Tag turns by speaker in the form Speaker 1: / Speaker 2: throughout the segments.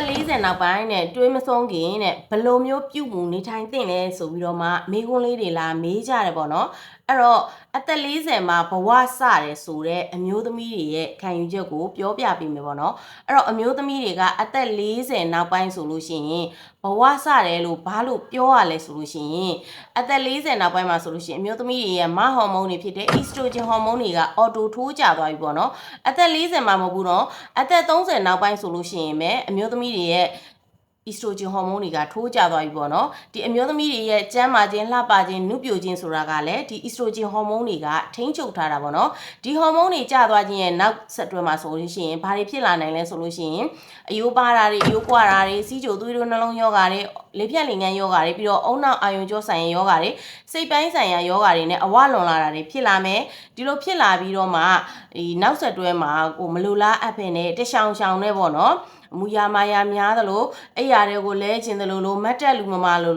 Speaker 1: 40နောက်ပိုင်းနဲ့တွေးမဆုံးခင်တဲ့ဘလိုမျိုးပြုတ်မှုနေထိုင်သင့်လဲဆိုပြီးတော့မှမိကွန်းလေးတွေလာမေးကြတယ်ပေါ့နော်အဲ့တော့အသက်40မှာဘဝစတယ်ဆိုတဲ့အမျိုးသမီးတွေရဲ့ခံယူချက်ကိုပြောပြပေးမယ်ပေါ့နော်အဲ့တော့အမျိုးသမီးတွေကအသက်40နောက်ပိုင်းဆိုလို့ရှိရင်ဘဝစတယ်လို့ဘာလို့ပြောရလဲဆိုလို့ရှိရင်အသက်40နောက်ပိုင်းမှာဆိုလို့ရှိရင်အမျိုးသမီးတွေရဲ့မဟော်မုန်းတွေဖြစ်တဲ့ estrogen ဟော်မုန်းတွေကအော်တိုထိုးကျသွားပြီပေါ့နော်အသက်40မှာမဟုတ်ဘူးနော်အသက်30နောက်ပိုင်းဆိုလို့ရှိရင်ပဲအမျိုးသမီးတွေရဲ့ estrogen ဟော်မုန်းတွေကထိုးကျသွားပြီပေါ့နော်ဒီအမျိုးသမီးတွေရဲ့ကျန်းမာခြင်းလှပခြင်းနုပြိုခြင်းဆိုတာကလည်းဒီ estrogen ဟော်မုန်းတွေကထိန်းချုပ်ထားတာပေါ့နော်ဒီဟော်မုန်းတွေကျသွားခြင်းရဲ့နောက်ဆက်တွဲမှာဆိုလို့ရှိရင်ဘာတွေဖြစ်လာနိုင်လဲဆိုလို့ရှိရင်အယိုးပါတာတွေအယိုးကွာတာတွေစီးကြိုသွေးတို့နှလုံးယောဂါတွေလေပြတ်လေငန်းယောဂါတွေပြီးတော့အုံနောက်အာယုံကြောဆိုင်ရာယောဂါတွေစိတ်ပိုင်းဆိုင်ရာယောဂါတွေနဲ့အဝလွန်လာတာတွေဖြစ်လာမယ်ဒီလိုဖြစ်လာပြီးတော့မှဒီနောက်ဆက်တွဲမှာကိုမလိုလားအပ်ဖင်နဲ့တရှောင်ရှောင်နဲ့ပေါ့နော်မူရမာယာများသလိုအဲ့ရတွေကိုလဲခြင်းသလိုလိုမတ်တက်လူမမလို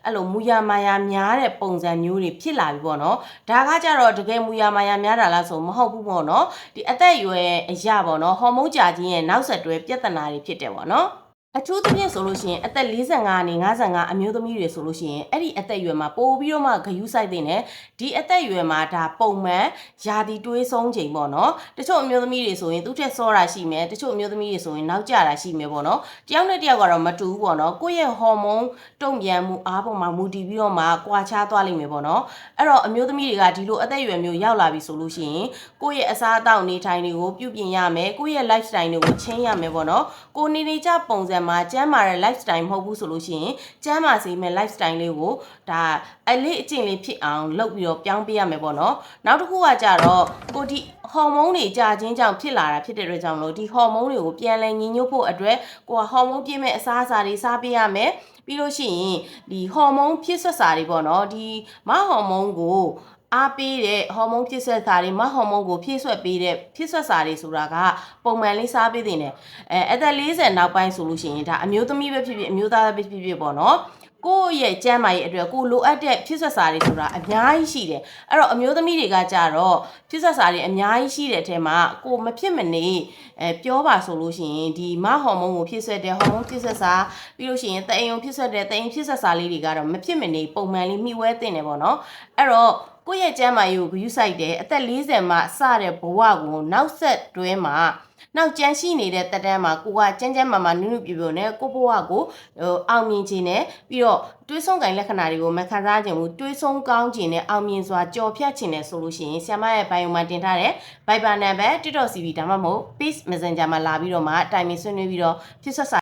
Speaker 1: အဲ့လိုမူရမာယာများတဲ့ပုံစံမျိုးတွေဖြစ်လာပြီပေါ့နော်ဒါကကြတော့တကယ်မူရမာယာများတာလားဆိုမဟုတ်ဘူးပေါ့နော်ဒီအသက်အရွယ်အရာပေါ့နော်ဟော်မုန်းကြာခြင်းရဲ့နောက်ဆက်တွဲပြဿနာတွေဖြစ်တယ်ပေါ့နော်အထူးသဖြင့်ဆိုလို့ရှိရင်အသက်45ကနေ55အမျိုးသမီးတွေဆိုလို့ရှိရင်အဲ့ဒီအသက်အရွယ်မှာပို့ပြီးတော့မှဂယုစိုက်တဲ့နဲ့ဒီအသက်အရွယ်မှာဒါပုံမှန်ယာတီတွေးဆုံးချိန်ပေါ့နော်တချို့အမျိုးသမီးတွေဆိုရင်သူ့ထက်စောတာရှိမယ်တချို့အမျိုးသမီးတွေဆိုရင်နောက်ကျတာရှိမယ်ပေါ့နော်တယောက်နဲ့တယောက်ကတော့မတူဘူးပေါ့နော်ကိုယ့်ရဲ့ဟော်မုန်းတုံ့ပြန်မှုအားပေါ်မှာမူတည်ပြီးတော့မှကွာခြားသွားလိမ့်မယ်ပေါ့နော်အဲ့တော့အမျိုးသမီးတွေကဒီလိုအသက်အရွယ်မျိုးရောက်လာပြီဆိုလို့ရှိရင်ကိုယ့်ရဲ့အစားအသောက်နေထိုင်တွေကိုပြုပြင်ရမယ်ကိုယ့်ရဲ့ lifestyle တွေကိုချင်းရမယ်ပေါ့နော်ကိုနေနေကြပုံစံမှာကျန်းမာတဲ့ lifestyle မဟုတ်ဘူးဆိုလို့ရှိရင်ကျန်းမာစေမယ့် lifestyle လေးကိုဒါအလေးအကျင့်လေးဖြစ်အောင်လုပ်ပြီးတော့ပြောင်းပေးရမယ်ပေါ့နော်နောက်တစ်ခုကကြတော့ကိုဒီဟော်မုန်းတွေကြာခြင်းကြောင့်ဖြစ်လာတာဖြစ်တဲ့အတွက်ကြောင့်မလို့ဒီဟော်မုန်းတွေကိုပြန်လည်ညီညွတ်ဖို့အတွက်ကိုကဟော်မုန်းပြည့်မဲ့အစားအစာတွေစားပေးရမယ်ပြီးလို့ရှိရင်ဒီဟော်မုန်းဖြစ်ဆွတ်စာတွေပေါ့နော်ဒီမဟော်မုန်းကိုအားပေးတဲ့ဟော်မုန်းဖြစ်ဆွတ်စာတွေမဟော်မုန်းကိုဖြည့်ဆွတ်ပေးတဲ့ဖြစ်ဆွတ်စာတွေဆိုတာကပုံမှန်လေးစားပေးတဲ့အသက်40နောက်ပိုင်းဆိုလို့ရှိရင်ဒါအမျိုးသမီးပဲဖြစ်ဖြစ်အမျိုးသားပဲဖြစ်ဖြစ်ပေါ့နော်ကိုယ့်ရဲ့ကျန်းမာရေးအတွက်ကိုလိုအပ်တဲ့ဖြစ်ဆက်စာတွေဆိုတာအများကြီးရှိတယ်အဲ့တော့အမျိုးသမီးတွေကကြတော့ဖြစ်ဆက်စာတွေအများကြီးရှိတဲ့အထက်မှာကိုမဖြစ်မနေပြောပါဆိုလို့ရှိရင်ဒီမဟော်မုန်းကိုဖြစ်ဆက်တဲ့ဟော်မုန်းဖြစ်ဆက်စာပြီးလို့ရှိရင်တအိမ်ုံဖြစ်ဆက်တဲ့တအိမ်ဖြစ်ဆက်စာလေးတွေကတော့မဖြစ်မနေပုံမှန်လေးမှီဝဲတင်တယ်ပေါ့နော်အဲ့တော့ကိုယ့်ရဲ့ကျန်းမာရေးကိုဂရုစိုက်တယ်အသက်40မှာစတဲ့ဘဝကိုနောက်ဆက်တွဲမှာနောက်ကြမ်းရှိနေတဲ့တက်တန်းမှာကိုကကြမ်းကြမ်းမာမာနုနုပြပြနဲ့ကိုဘဝကိုအောင်မြင်ခြင်းနဲ့ပြီးတော့တွေးဆုံးကိုင်လက္ခဏာတွေကိုမခံစားခြင်းဘူးတွေးဆုံးကောင်းခြင်းနဲ့အောင်မြင်စွာကြော်ဖြတ်ခြင်းနဲ့ဆိုလို့ရှိရင်ဆ iam ရဲ့ bio မှာတင်ထားတဲ့ Viber နံပါတ် TikTok CV ဒါမှမဟုတ် Peace Messenger မှာလာပြီးတော့မှတိုင်ပင်ဆွေးနွေးပြီးတော့ဖြစ်ဆက်စာ